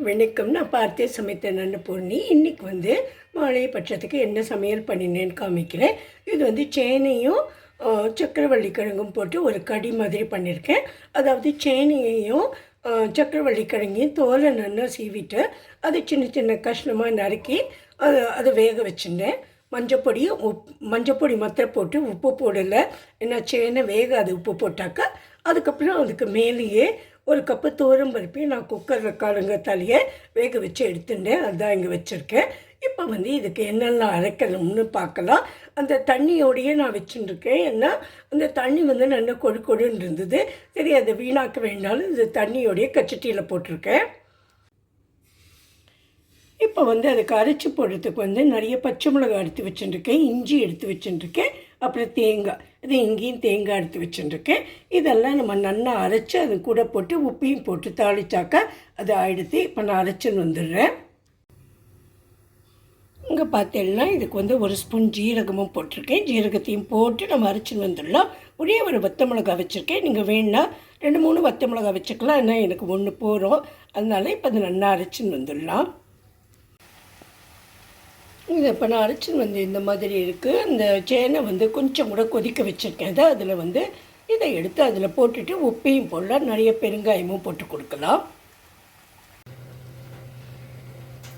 வணக்கம். நான் பார்த்தே சமைத்தேன் அன்னபூர்ணி. இன்றைக்கி மாலை பட்சத்துக்கு என்ன சமையல் பண்ணினேன்னு காமிக்கிறேன். இது சேனையும் சக்கரவள்ளி கிழங்கும் போட்டு ஒரு கடி மாதிரி பண்ணியிருக்கேன். அதாவது சேனையையும் சக்கரவள்ளி கிழங்கையும் தோலை நல்லா சீவிட்டு அதை சின்ன சின்ன கஷ்ணமாக நறுக்கி அதை வேக வச்சுருந்தேன். மஞ்சப்பொடி மாத்திரை போட்டு உப்பு போடலை. ஏன்னா சேனை வேகாது உப்பு போட்டாக்கா. அதுக்கப்புறம் அதுக்கு மேலேயே ஒரு கப்பு பருப்பையும் நான் குக்கரில் காலங்கத்தாலேயே வேக வச்சு எடுத்துட்டேன். அதுதான் இங்கே வச்சுருக்கேன். இப்போ இதுக்கு என்னெல்லாம் அரைக்கணும்னு பார்க்கலாம். அந்த தண்ணியோடையே நான் வச்சுட்டுருக்கேன். ஏன்னா அந்த தண்ணி நல்லா கொழுன்னு இருந்தது. சரி, அதை வீணாக்க வேண்டாலும் இந்த தண்ணியோடையே கச்சட்டியில் போட்டிருக்கேன். இப்போ அதுக்கு அரைச்சி போடுறதுக்கு நிறைய பச்சை மிளகாய் எடுத்து வச்சுட்டுருக்கேன், இஞ்சி எடுத்து வச்சுட்டுருக்கேன், அப்புறம் தேங்காய். இது இங்கேயும் தேங்காய் எடுத்து வச்சுட்டுருக்கேன். இதெல்லாம் நம்ம நல்லா அரைச்சி அது கூட போட்டு உப்பையும் போட்டு தாளிச்சாக்கா அது ஆகிடுது. இப்போ நான் அரைச்சின்னு வந்துடுறேன். இங்கே பார்த்தேன்னா இதுக்கு ஒரு ஸ்பூன் ஜீரகமும் போட்டிருக்கேன். ஜீரகத்தையும் போட்டு நம்ம அரைச்சின்னு வந்துடலாம். ஒரே ஒரு வத்த மிளகாய் வச்சுருக்கேன். நீங்கள் வேணுன்னா 2-3 வத்த மிளகாய் வச்சுக்கலாம். ஏன்னா எனக்கு 1 போகிறோம். அதனால இப்போ அது நல்லா அரைச்சின்னு வந்துடலாம். இது இப்போ நான் அரைச்சின்னு இந்த மாதிரி இருக்குது. இந்த சேனை கொஞ்சம் கூட கொதிக்க வச்சுருக்கேன். அதை அதில் இதை எடுத்து அதில் போட்டுட்டு உப்பையும் போடலாம், நிறைய பெருங்காயமும் போட்டு கொடுக்கலாம்.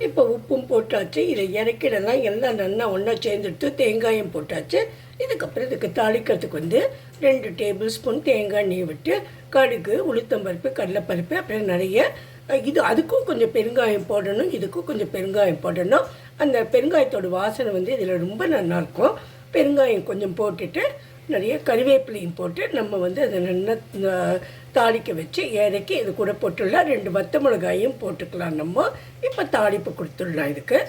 இப்போ உப்பும் போட்டாச்சு. இதை இறக்கிடலாம். எல்லாம் நல்லா ஒன்றா சேர்ந்துட்டு தேங்காயம் போட்டாச்சு. இதுக்கப்புறம் இதுக்கு தாளிக்கிறதுக்கு 2 டேபிள் ஸ்பூன் தேங்காய் எண்ணெய் விட்டு கடுகு, உளுத்தம்பருப்பு, கடலைப்பருப்பு, அப்புறம் நிறைய அதுக்கும் கொஞ்சம் பெருங்காயம் போடணும், இதுக்கும் கொஞ்சம் பெருங்காயம் போடணும். அந்த பெருங்காயத்தோட வாசனை இதில் ரொம்ப நல்லாயிருக்கும். பெருங்காயம் கொஞ்சம் போட்டுட்டு நிறைய கறிவேப்பிலையும் போட்டு நம்ம அதை நல்லா தாளிக்க வச்சு இறக்கி இது கூட போட்டுடலாம். 2 வத்த மிளகாயும் போட்டுக்கலாம். நம்ம இப்போ தாளிப்பு கொடுத்துடலாம். இதுக்கு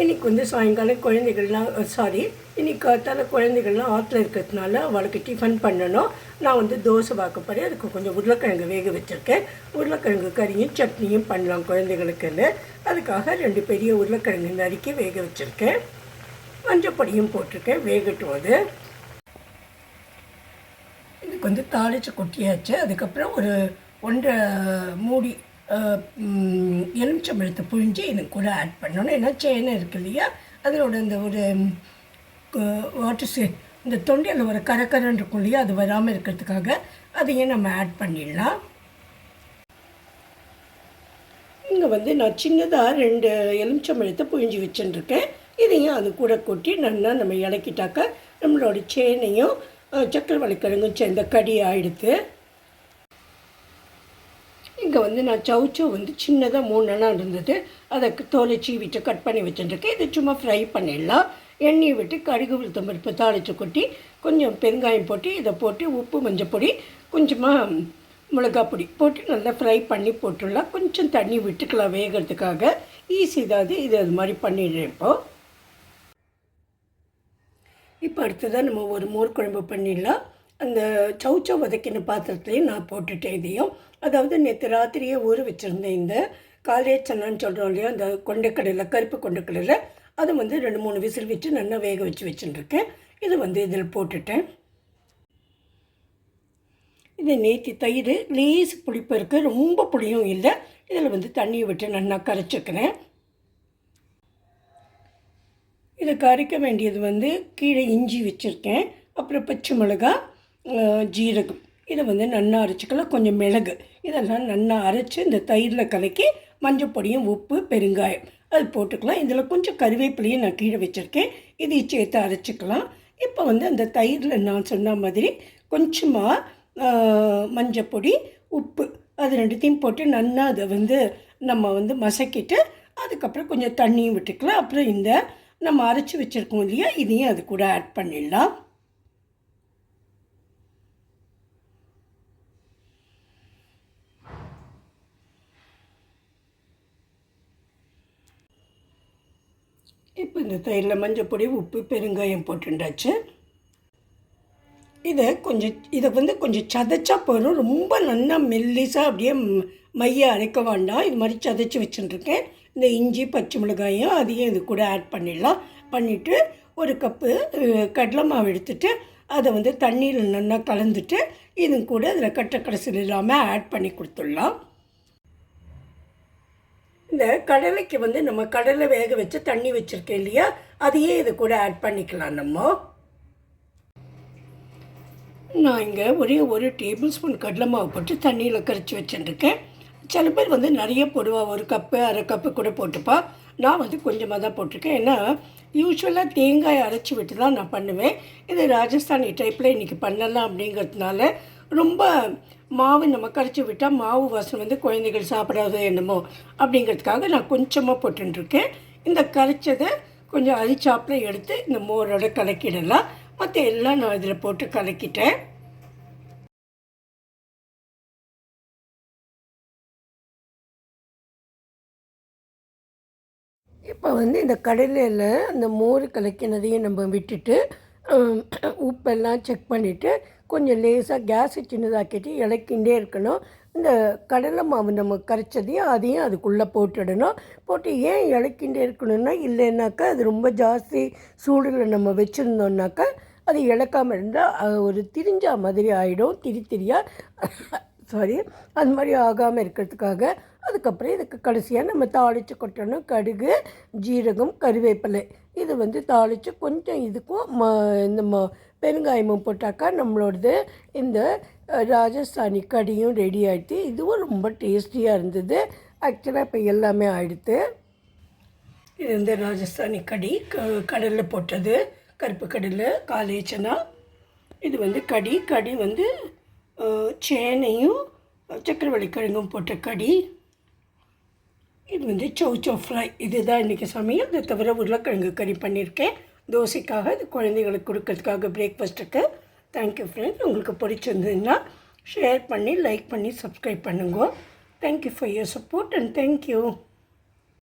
இன்றைக்கி சாயங்காலம் குழந்தைகள்லாம் இன்றைக்கி காத்தால குழந்தைகள்லாம் ஆற்றுல இருக்கிறதுனால அவளுக்கு டிஃபன் பண்ணணும். நான் தோசை பார்க்க போகிறேன். அதுக்கு கொஞ்சம் உருளைக்கிழங்கு வேக வச்சுருக்கேன். உருளைக்கிழங்கு கறியும் சட்னியும் பண்ணலாம் குழந்தைகளுக்குன்னு. அதுக்காக 2 பெரிய உருளைக்கிழங்கு நறுக்கி வேக வச்சுருக்கேன். மஞ்சப்பொடியும் போட்டிருக்கேன். வேகட்டும். அது இதுக்கு தாளித்து கொட்டியாச்சு. அதுக்கப்புறம் ஒரு 1.5 மூடி எலுமிச்சம்பழத்தை புழிஞ்சு இதுக்கு கூட ஆட் பண்ணணும். ஏன்னா சேனை இருக்கு இல்லையா, அதோட இந்த ஒரு இந்த தொண்டையில் ஒரு கரக்கரன்னு இருக்கும் இல்லையா, அது வராமல் இருக்கிறதுக்காக அதையும் நம்ம ஆட் பண்ணிடலாம். இங்கே நான் சின்னதாக 2 எலுமிச்சம்பழத்தை புழிஞ்சு வச்சுட்டுருக்கேன். இதையும் அது கூட கொட்டி நல்லா நம்ம இலக்கிட்டாக்கா நம்மளோட சேனையும் சக்கரவள்ளி கிழங்கும் சேர்ந்த கடி ஆகிடுது. இங்கே நான் சவுச்சோ சின்னதாக 3 இருந்தது. அதை தோலை சீவிட்டு கட் பண்ணி வச்சுட்டுருக்கேன். இது சும்மா ஃப்ரை பண்ணிடலாம். எண்ணெயை விட்டு கடுகு, உளுத்தம்பருப்பு தாளித்து கொட்டி கொஞ்சம் பெருங்காயம் போட்டு இதை போட்டு உப்பு, மஞ்சப்பொடி, கொஞ்சமாக மிளகாய் பொடி போட்டு நல்லா ஃப்ரை பண்ணி போட்டுடலாம். கொஞ்சம் தண்ணி விட்டுக்கலாம் வேகிறதுக்காக. ஈஸி தான் இது அது மாதிரி பண்ணிடுறேன். இப்போ அடுத்ததாக நம்ம ஒரு மோர் குழம்பு பண்ணிடலாம். அந்த சவுச்சோ வதக்கின பாத்திரத்துலேயும் நான் போட்டுட்டேன் இதையும். அதாவது நேற்று ராத்திரியே ஊற வச்சுருந்தேன் இந்த காலே சன்னான்னு சொல்கிறோம் இல்லையா, அந்த கொண்டைக்கடலை, கருப்பு கொண்டைக்கடலை, அதை 2-3 விசில் விட்டு நல்லா வேக வச்சு வச்சுட்டுருக்கேன். இது இதில் போட்டுட்டேன். இது நேற்று தயிர் லேஸ் புளிப்பு இருக்குது, ரொம்ப புளியும் இல்லை. இதில் தண்ணியை விட்டு நல்லா கரைச்சிக்கிறேன். இதை கரைக்க வேண்டியது கீழே இஞ்சி வச்சுருக்கேன், அப்புறம் பச்சை மிளகாய், ஜீரகம், இதை நல்லா அரைச்சிக்கலாம். கொஞ்சம் மிளகு, இதெல்லாம் நல்லா அரைச்சி இந்த தயிரில் கலக்கி மஞ்சப்பொடியும், உப்பு, பெருங்காயம் அது போட்டுக்கலாம். இதில் கொஞ்சம் கறிவேப்பிலையும் நான் கீழே வச்சுருக்கேன், இதையும் சேர்த்து அரைச்சிக்கலாம். இப்போ அந்த தயிரில் நான் சொன்ன மாதிரி கொஞ்சமாக மஞ்சப்பொடி, உப்பு அது 2த்தையும் போட்டு நல்லா அதை நம்ம மசக்கிட்டு அதுக்கப்புறம் கொஞ்சம் தண்ணியும் விட்டுக்கலாம். அப்புறம் இந்த நம்ம அரைச்சி வச்சுருக்கோம் இல்லையா, இதையும் அது கூட ஆட் பண்ணிடலாம். இப்போ இந்த தயிரில் மஞ்சப்பொடி, உப்பு, பெருங்காயம் போட்டுண்டாச்சு. இதை கொஞ்சம் சதைச்சா போதும். ரொம்ப நல்லா மெல்லிசாக அப்படியே மைய அரைக்க வேண்டாம். இது மாதிரி சதைச்சி வச்சுட்டுருக்கேன். இந்த இஞ்சி, பச்சை மிளகாயும் அதையும் இது கூட ஆட் பண்ணிடலாம். பண்ணிவிட்டு ஒரு கப்பு கடலை மாவு எடுத்துகிட்டு அதை வந்து தண்ணியில் நல்லா கலந்துட்டு இது கூட அதில் கட்டக்கடைசல் இல்லாமல் ஆட் பண்ணி கொடுத்துடலாம். இந்த கடலைக்கு வந்து நம்ம கடலை வேக வச்சு தண்ணி வச்சுருக்கேன் இல்லையா, அதையே இது கூட ஆட் பண்ணிக்கலாம். நான் இங்கே ஒரு டேபிள் ஸ்பூன் கடலை மாவு போட்டு தண்ணியில் கரைச்சி வச்சுருக்கேன். சில பேர் வந்து நிறைய போடுவா, 1 கப்பு 1/2 கப்பு கூட போட்டுப்பா. நான் வந்து கொஞ்சமாக தான் போட்டிருக்கேன். ஏன்னா யூஸ்வலாக தேங்காய் அரைச்சி விட்டு தான் நான் பண்ணுவேன். இது ராஜஸ்தானி டைப்பில் இன்றைக்கி பண்ணலாம் அப்படிங்கிறதுனால ரொம்ப மாவு நம்ம கரைச்சி விட்டால் மாவு வாசனை வந்து குழந்தைகள் சாப்பிடாதோ என்னமோ அப்படிங்கிறதுக்காக நான் கொஞ்சமாக போட்டுருக்கேன். இந்த கரைச்சதை கொஞ்சம் அரிச்சாப்பில் எடுத்து இந்த மோரோட கலக்கிடலாம். மற்ற எல்லாம் நான் இதில் போட்டு கலக்கிட்டேன். இப்போ வந்து இந்த கடலையில் அந்த மோர் கலக்கினதையும் நம்ம விட்டுட்டு உப்பெல்லாம் செக் பண்ணிவிட்டு கொஞ்சம் லேசாக கேஸை சின்னதாக்கிட்டு இலக்கிண்டே இருக்கணும். இந்த கடலை மாவு நம்ம கரைச்சதையும் அதையும் அதுக்குள்ளே போட்டுடணும். போட்டு ஏன் இலக்கிண்டே இருக்கணும்னா, இல்லைன்னாக்கா அது ரொம்ப ஜாஸ்தி சூடில் நம்ம வச்சுருந்தோம்னாக்கா அது இழக்காமல் இருந்தால் ஒரு திரிஞ்சா மாதிரி ஆகிடும், திரியாக சாரி, அது மாதிரி ஆகாமல் இருக்கிறதுக்காக. அதுக்கப்புறம் இதுக்கு கடைசியாக நம்ம தாளித்து கொட்டணும். கடுகு, ஜீரகம், கருவேப்பிலை இது வந்து தாளித்து கொஞ்சம் இதுக்கும் இந்த பெருங்காயமும் போட்டாக்கா நம்மளோடது இந்த ராஜஸ்தானி கடியும் ரெடி ஆகிடுது. இதுவும் ரொம்ப டேஸ்டியாக இருந்தது. ஆக்சுவலாக இப்போ எல்லாமே ஆகிடுது. இது வந்து ராஜஸ்தானி கடி, கடலில் போட்டது, கருப்பு கடலை, காலேச்சனா. இது வந்து கடி வந்து சேனையும் சக்கரவள்ளி கிழங்கும் போட்ட கடி. இது வந்து சௌ ஃப்ரை. இதுதான் இன்றைக்கி சமையல். இதை தவிர உருளைக்கிழங்கு கறி பண்ணியிருக்கேன் தோசைக்காக, இது குழந்தைங்களுக்கு கொடுக்கறதுக்காக பிரேக்ஃபாஸ்ட்டுக்கு. Thank you friends. உங்களுக்கு பிடிச்சிருந்ததுன்னா ஷேர் பண்ணி, லைக் பண்ணி, சப்ஸ்கிரைப் பண்ணுங்க. Thank you for your support and thank you.